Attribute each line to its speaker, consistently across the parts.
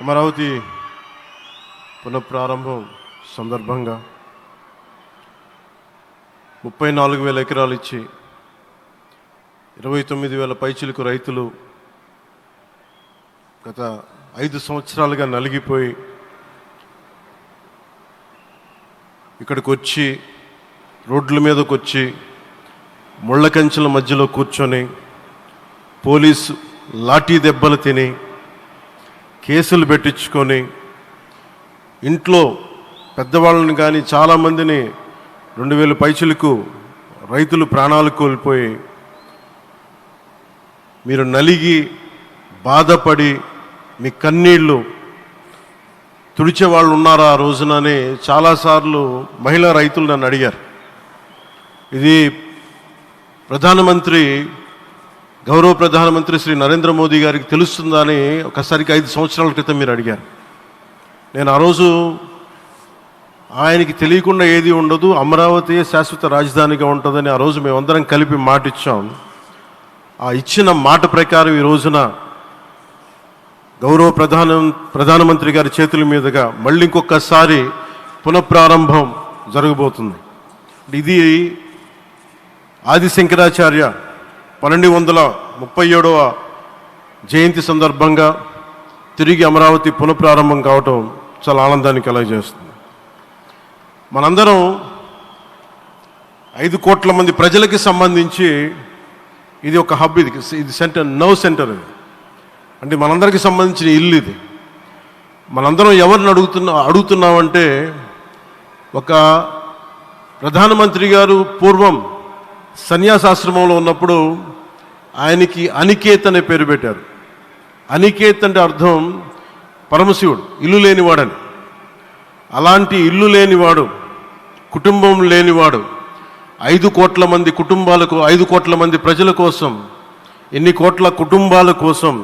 Speaker 1: అమరావతి పునఃప్రారంభం సందర్భంగా 34,000 ఎకరాలు ఇచ్చి 29,000 పైచిలకు రైతులు గత 5 సంవత్సరాలుగా నలిగిపోయి ఇక్కడికి వచ్చి రోడ్ల మీదకి వచ్చి ముళ్ళ కంచెల మధ్యలో కూర్చొని పోలీసు లాఠీ దెబ్బలు తిని కేసులు పెట్టించుకొని ఇంట్లో పెద్దవాళ్ళని కానీ చాలామందిని 2,000 పైచిలకు రైతులు ప్రాణాలు కోల్పోయి మీరు నలిగి బాధపడి మీ కన్నీళ్ళు తుడిచే వాళ్ళు ఉన్నారా ఆ రోజునని చాలాసార్లు మహిళా రైతులు నన్ను అడిగారు. ఇది గౌరవ ప్రధానమంత్రి శ్రీ నరేంద్ర మోదీ గారికి తెలుస్తుందా అని ఒకసారికి 5 సంవత్సరాల క్రితం మీరు అడిగారు. నేను ఆ రోజు ఆయనకి తెలియకుండా ఏది ఉండదు, అమరావతి శాశ్వత రాజధానిగా ఉంటుందని ఆ రోజు మేమందరం కలిపి మాట ఇచ్చాం. ఆ ఇచ్చిన మాట ప్రకారం ఈ రోజున గౌరవ ప్రధానమంత్రి గారి చేతుల మీదుగా మళ్ళీ ఇంకొకసారి పునఃప్రారంభం జరగబోతుంది. ఇది ఆది శంకరాచార్య 1237వ జయంతి సందర్భంగా తిరిగి అమరావతి పునఃప్రారంభం కావటం చాలా ఆనందాన్ని కలగజేస్తుంది. మనందరం 5 కోట్ల మంది ప్రజలకి సంబంధించి ఇది ఒక హబ్, ఇది సెంటర్, సెంటర్ ఇది. అంటే మనందరికీ సంబంధించిన ఇల్లు ఇది. మనందరం ఎవరిని అడుగుతున్నామంటే ఒక ప్రధానమంత్రి గారు పూర్వం సన్యాసాశ్రమంలో ఉన్నప్పుడు ఆయనకి అనికేత్ అనే పేరు పెట్టారు. అనికేత్ అంటే అర్థం పరమశివుడు, ఇల్లు లేనివాడని. అలాంటి ఇల్లు లేనివాడు, కుటుంబం లేనివాడు 5 కోట్ల మంది కుటుంబాలకు, 5 కోట్ల మంది ప్రజల కోసం, ఎన్ని కోట్ల కుటుంబాల కోసం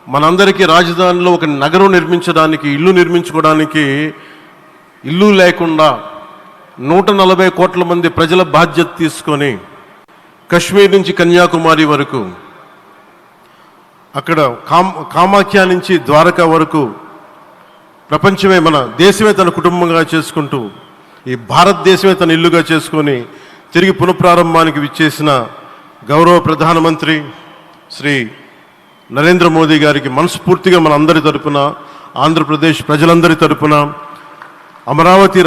Speaker 1: మనందరికీ రాజధానిలో ఒక నగరం నిర్మించడానికి, ఇల్లు నిర్మించుకోవడానికి ఇల్లు లేకుండా 140 కోట్ల మంది ప్రజల బాధ్యత తీసుకొని కశ్మీర్ నుంచి కన్యాకుమారి వరకు, అక్కడ కామాఖ్య నుంచి ద్వారకా వరకు ప్రపంచమే, మన దేశమే తన కుటుంబంగా చేసుకుంటూ ఈ భారతదేశమే తన ఇల్లుగా చేసుకొని తిరిగి పునఃప్రారంభానికి విచ్చేసిన గౌరవ ప్రధానమంత్రి శ్రీ నరేంద్ర మోదీ గారికి మనస్ఫూర్తిగా మన అందరి తరపున, ఆంధ్రప్రదేశ్ ప్రజలందరి తరపున, అమరావతి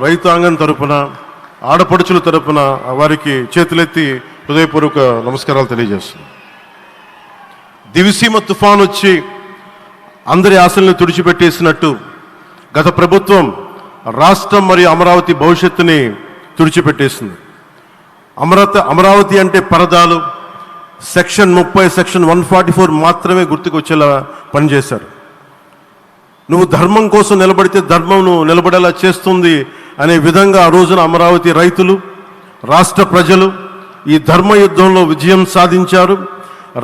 Speaker 1: రైతాంగం తరపున, ఆడపడుచుల తరపున వారికి చేతులెత్తి హృదయపూర్వక నమస్కారాలు తెలియజేస్తున్నాను. దివిసీమ తుఫాన్ వచ్చి అందరి ఆశల్ని తుడిచిపెట్టేసినట్టు గత ప్రభుత్వం రాష్ట్రం మరియు అమరావతి భవిష్యత్తుని తుడిచిపెట్టేసింది. అమరావతి అంటే పరదాలు, సెక్షన్ 30, సెక్షన్ 144 మాత్రమే గుర్తుకొచ్చేలా పనిచేశారు. నువ్వు ధర్మం కోసం నిలబడితే ధర్మం నువ్వు నిలబడేలా చేస్తుంది అనే విధంగా ఆ రోజున అమరావతి రైతులు, రాష్ట్ర ప్రజలు ఈ ధర్మ యుద్ధంలో విజయం సాధించారు.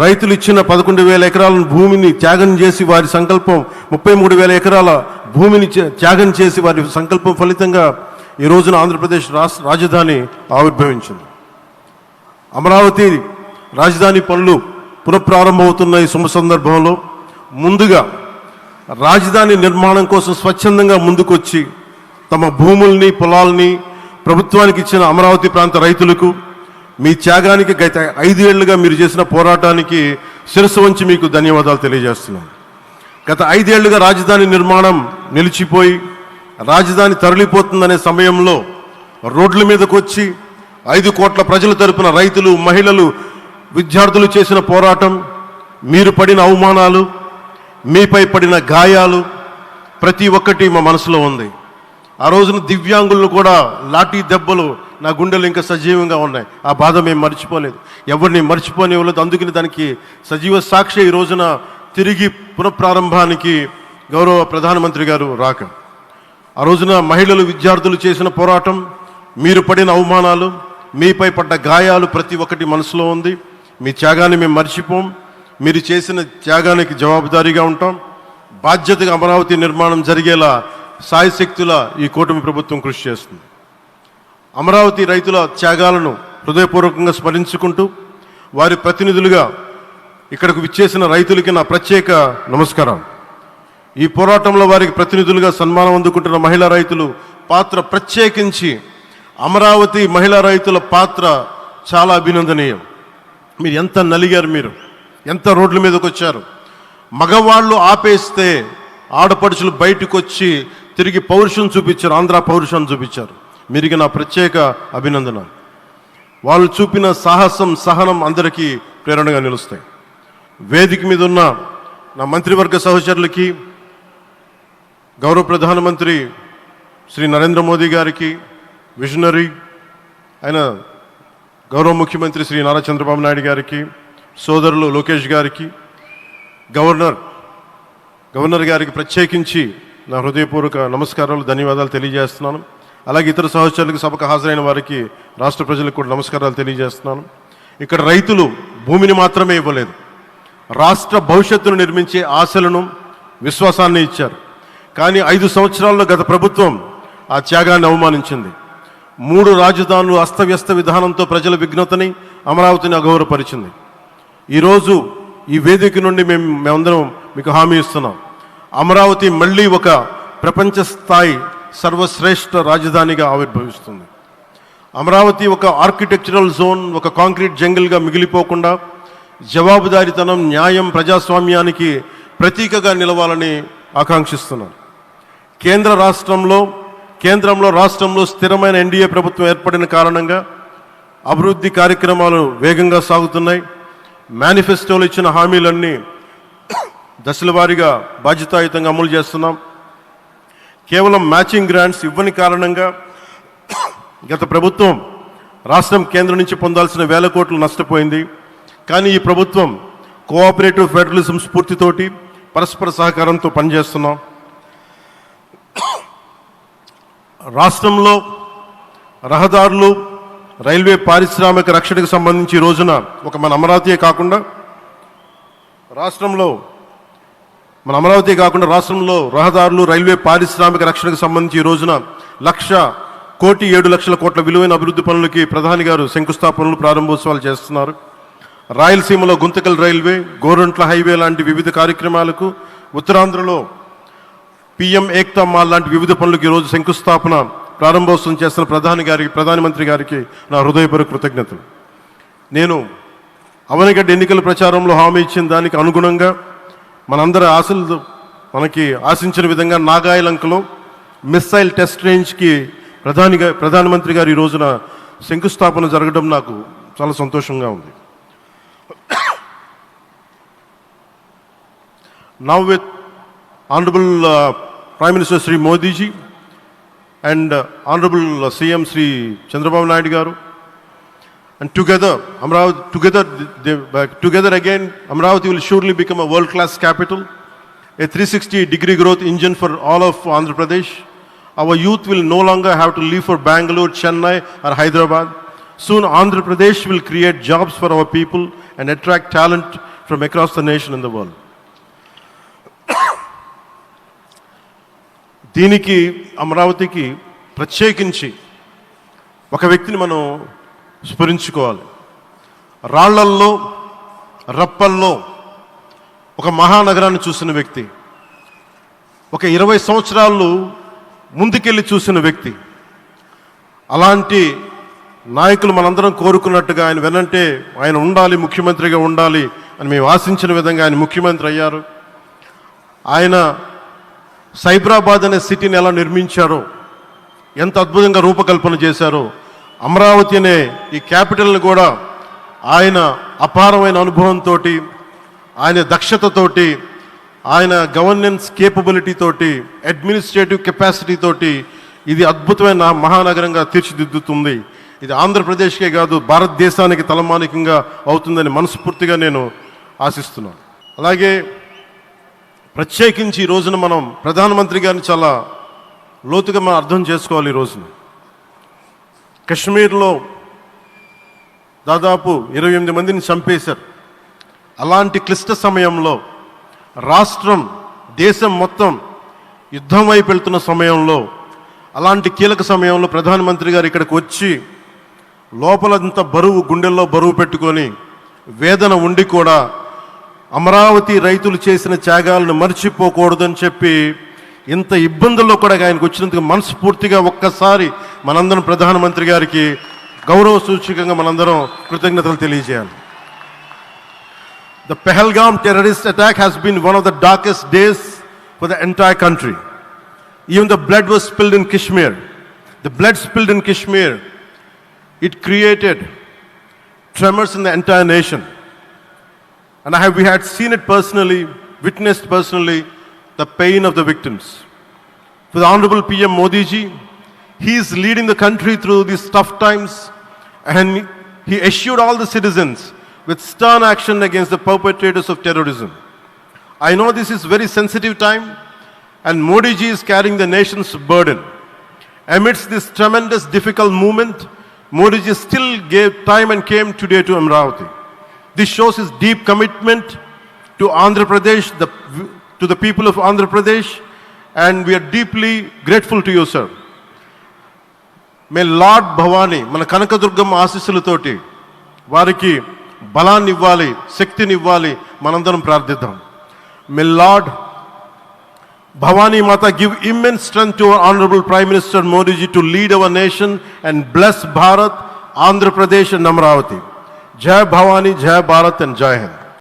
Speaker 1: రైతులు ఇచ్చిన 11,000 ఎకరాల భూమిని త్యాగం చేసి వారి సంకల్పం, 33,000 ఎకరాల భూమిని త్యాగం చేసి వారి సంకల్పం ఫలితంగా ఈ రోజున ఆంధ్రప్రదేశ్ రాజధాని ఆవిర్భవించింది. అమరావతి రాజధాని పనులు పునఃప్రారంభమవుతున్న ఈ శుభ సందర్భంలో ముందుగా రాజధాని నిర్మాణం కోసం స్వచ్ఛందంగా ముందుకొచ్చి తమ భూముల్ని, పొలాల్ని ప్రభుత్వానికి ఇచ్చిన అమరావతి ప్రాంత రైతులకు, మీ త్యాగానికి గత 5 ఏళ్లుగా మీరు చేసిన పోరాటానికి శిరస్సు వంచి మీకు ధన్యవాదాలు తెలియజేస్తున్నాను. గత 5 ఏళ్లుగా రాజధాని నిర్మాణం నిలిచిపోయి రాజధాని తరలిపోతుందనే సమయంలో రోడ్ల మీదకు వచ్చి 5 కోట్ల ప్రజల తరపున రైతులు, మహిళలు, విద్యార్థులు చేసిన పోరాటం, మీరు పడిన అవమానాలు, మీపై పడిన గాయాలు ప్రతి ఒక్కటి మా మనసులో ఉంది. ఆ రోజున దివ్యాంగులను కూడా లాఠీ దెబ్బలు నా గుండెలు ఇంకా సజీవంగా ఉన్నాయి. ఆ బాధ మేము మర్చిపోలేదు, ఎవరిని మర్చిపోనివ్వలేదు. అందుకని దానికి సజీవ సాక్షి ఈ రోజున తిరిగి పునఃప్రారంభానికి గౌరవ ప్రధానమంత్రి గారు రాక, ఆ రోజున మహిళలు, విద్యార్థులు చేసిన పోరాటం, మీరు పడిన అవమానాలు, మీపై పడ్డ గాయాలు ప్రతి ఒక్కటి మనసులో ఉంది. మీ త్యాగాన్ని మేము మర్చిపోం. మీరు చేసిన త్యాగానికి జవాబుదారీగా ఉంటాం. బాధ్యతగా అమరావతి నిర్మాణం జరిగేలా సాయశక్తుల ఈ కూటమి ప్రభుత్వం కృషి చేస్తుంది. అమరావతి రైతుల త్యాగాలను హృదయపూర్వకంగా స్మరించుకుంటూ వారి ప్రతినిధులుగా ఇక్కడకు విచ్చేసిన రైతులకి నా ప్రత్యేక నమస్కారం. ఈ పోరాటంలో వారికి ప్రతినిధులుగా సన్మానం అందుకుంటున్న మహిళా రైతులు పాత్ర, ప్రత్యేకించి అమరావతి మహిళా రైతుల పాత్ర చాలా అభినందనీయం. మీరు ఎంత నలిగారు, మీరు ఎంత రోడ్ల మీదకి వచ్చారు. మగవాళ్ళు ఆపేస్తే ఆడపడుచులు బయటకు వచ్చి తిరిగి పౌరుషం చూపించారు, ఆంధ్ర పౌరుషాన్ని చూపించారు. మీరికి నా ప్రత్యేక అభినందన. వాళ్ళు చూపిన సాహసం, సహనం అందరికీ ప్రేరణగా నిలుస్తాయి. వేదిక మీద ఉన్న నా మంత్రివర్గ సహచరులకి, గౌరవ ప్రధానమంత్రి శ్రీ నరేంద్ర మోదీ గారికి, విజనరీ అయిన గౌరవ ముఖ్యమంత్రి శ్రీ నారా చంద్రబాబు నాయుడు గారికి, సోదరులు లోకేష్ గారికి, గవర్నర్ గారికి ప్రత్యేకించి నా హృదయపూర్వక నమస్కారాలు, ధన్యవాదాలు తెలియజేస్తున్నాను. అలాగే ఇతర సహచరులకు, సభకు హాజరైన వారికి, రాష్ట్ర ప్రజలకు కూడా నమస్కారాలు తెలియజేస్తున్నాను. ఇక్కడ రైతులు భూమిని మాత్రమే ఇవ్వలేదు, రాష్ట్ర భవిష్యత్తును నిర్మించే ఆశలను, విశ్వాసాన్ని ఇచ్చారు. కానీ 5 సంవత్సరాల్లో గత ప్రభుత్వం ఆ త్యాగాన్ని అవమానించింది. 3 రాజధానులు అస్తవ్యస్త విధానంతో ప్రజల విఘ్నతని, అమరావతిని అగౌరవపరిచింది. ఈరోజు ఈ వేదిక నుండి మేమందరం మీకు హామీ ఇస్తున్నాం, అమరావతి మళ్ళీ ఒక ప్రపంచ స్థాయి సర్వశ్రేష్ఠ రాజధానిగా ఆవిర్భవిస్తుంది. అమరావతి ఒక ఆర్కిటెక్చరల్ జోన్, ఒక కాంక్రీట్ జంగిల్గా మిగిలిపోకుండా జవాబుదారీతనం, న్యాయం, ప్రజాస్వామ్యానికి ప్రతీకగా నిలవాలని ఆకాంక్షిస్తున్నాను. కేంద్రంలో రాష్ట్రంలో స్థిరమైన ఎన్డీఏ ప్రభుత్వం ఏర్పడిన కారణంగా అభివృద్ధి కార్యక్రమాలు వేగంగా సాగుతున్నాయి. మేనిఫెస్టోలో ఇచ్చిన హామీలన్నీ దశల వారీగా బాధ్యతాయుతంగా అమలు చేస్తున్నాం. కేవలం మ్యాచింగ్ గ్రాంట్స్ ఇవ్వని కారణంగా గత ప్రభుత్వం రాష్ట్రం కేంద్రం నుంచి పొందాల్సిన 1000 కోట్లు నష్టపోయింది. కానీ ఈ ప్రభుత్వం కోఆపరేటివ్ ఫెడరలిజం స్ఫూర్తితోటి, పరస్పర సహకారంతో పనిచేస్తున్నాం. రాష్ట్రంలో రహదారులు, రైల్వే, పారిశ్రామిక రక్షణకు సంబంధించి ఈ రోజున మన అమరావతి కాకుండా రాష్ట్రంలో రహదారులు, రైల్వే, పారిశ్రామిక రక్షణకు సంబంధించి ఈ రోజున 1,07,00,000 కోట్ల విలువైన అభివృద్ధి పనులకి ప్రధాని గారు శంకుస్థాపనలు, ప్రారంభోత్సవాలు చేస్తున్నారు. రాయలసీమలో గుంతకల్ రైల్వే, గోరంట్ల హైవే లాంటి వివిధ కార్యక్రమాలకు, ఉత్తరాంధ్రలో పిఎం ఏక్తా మాల్ లాంటి వివిధ పనులకు ఈరోజు శంకుస్థాపన, ప్రారంభోత్సవం చేస్తున్న ప్రధానమంత్రి గారికి నా హృదయపూర్వక కృతజ్ఞతలు. నేను అవనిగడ్డ ఎన్నికల ప్రచారంలో హామీ ఇచ్చిన దానికి అనుగుణంగా మనందరి ఆశలు మనకి ఆశించిన విధంగా నాగాయలంకలో మిస్సైల్ టెస్ట్ రేంజ్కి ప్రధానమంత్రి గారు ఈ రోజున శంకుస్థాపన జరగడం నాకు చాలా సంతోషంగా ఉంది. Now with Honorable Prime Minister Sri Modi ji and Honorable CM Sri Chandrababu Naidu garu, and together again Amravati will surely become a world-class capital, a 360-degree growth engine for all of Andhra Pradesh. Our youth will no longer have to leave for Bangalore, Chennai or Hyderabad. Soon Andhra Pradesh will create jobs for our people and attract talent from across the nation and the world. దీనికి అమరావతికి ప్రత్యేకించి ఒక వ్యక్తిని మనం స్మరించుకోవాలి. రాళ్లల్లో, రప్పల్లో ఒక మహానగరాన్ని చూసిన వ్యక్తి, ఒక 20 సంవత్సరాలు ముందుకెళ్ళి చూసిన వ్యక్తి. అలాంటి నాయకులు మనందరం కోరుకున్నట్టుగా ఆయన వెనంటే ఆయన ఉండాలి, ముఖ్యమంత్రిగా ఉండాలి అని మేము ఆశించిన విధంగా ఆయన ముఖ్యమంత్రి అయ్యారు. ఆయన సైబరాబాద్ అనే సిటీని ఎలా నిర్మించారో, ఎంత అద్భుతంగా రూపకల్పన చేశారో, అమరావతి అనే ఈ క్యాపిటల్ని కూడా ఆయన అపారమైన అనుభవంతో, ఆయన దక్షతతోటి, ఆయన గవర్నెన్స్ కేపబిలిటీ తోటి, అడ్మినిస్ట్రేటివ్ కెపాసిటీ తోటి ఇది అద్భుతమైన మహానగరంగా తీర్చిదిద్దుతుంది. ఇది ఆంధ్రప్రదేశ్కే కాదు, భారతదేశానికి తలమానికంగా అవుతుందని మనస్ఫూర్తిగా నేను ఆశిస్తున్నాను. అలాగే ప్రత్యేకించి ఈ రోజున మనం ప్రధానమంత్రి గారిని చాలా లోతుగా మనం అర్థం చేసుకోవాలి. ఈ రోజున కశ్మీర్లో దాదాపు 28 మందిని చంపేశారు. అలాంటి క్లిష్ట సమయంలో రాష్ట్రం, దేశం మొత్తం యుద్ధం వైపు వెళ్తున్న సమయంలో, అలాంటి కీలక సమయంలో ప్రధానమంత్రి గారు ఇక్కడికి వచ్చి లోపలంత బరువు, గుండెల్లో బరువు పెట్టుకొని వేదన ఉండి కూడా అమరావతి రైతులు చేసిన త్యాగాలను మర్చిపోకూడదని చెప్పి ఇంత ఇబ్బందుల్లో కూడా ఆయనకు వచ్చినందుకు మనస్ఫూర్తిగా ఒక్కసారి మనందరం ప్రధానమంత్రి గారికి గౌరవ సూచకంగా మనందరం కృతజ్ఞతలు తెలియజేయాలి. The Pahalgam terrorist attack has been one of the darkest days for the entire country. Even the blood was spilled in Kashmir. The blood spilled in Kashmir, it created tremors in the entire nation. And we had seen it personally, witnessed personally, the pain of the victims. For the Honorable PM Modi ji, he is leading the country through these tough times, and he assured all the citizens with stern action against the perpetrators of terrorism. I know this is very sensitive time, and Modi ji is carrying the nation's burden. Amidst this tremendous difficult movement, Modi ji still gave time and came today to Amravati. This shows his deep commitment to Andhra Pradesh, to the people of Andhra Pradesh, and we are deeply grateful to you, sir. May Lord Bhavani, మన కనకదుర్గమ్మ ఆశీస్సులతోటి వారికి బలాన్ని ఇవ్వాలి, శక్తిని ఇవ్వాలి, మనందరం ప్రార్థిద్దాం. May Lord Bhavani Mata give immense strength to our Honorable Prime Minister Modi ji to lead our nation and bless Bharat, Andhra Pradesh and Amravati. Jai Bhavani, Jai Bharat and Jai Hind.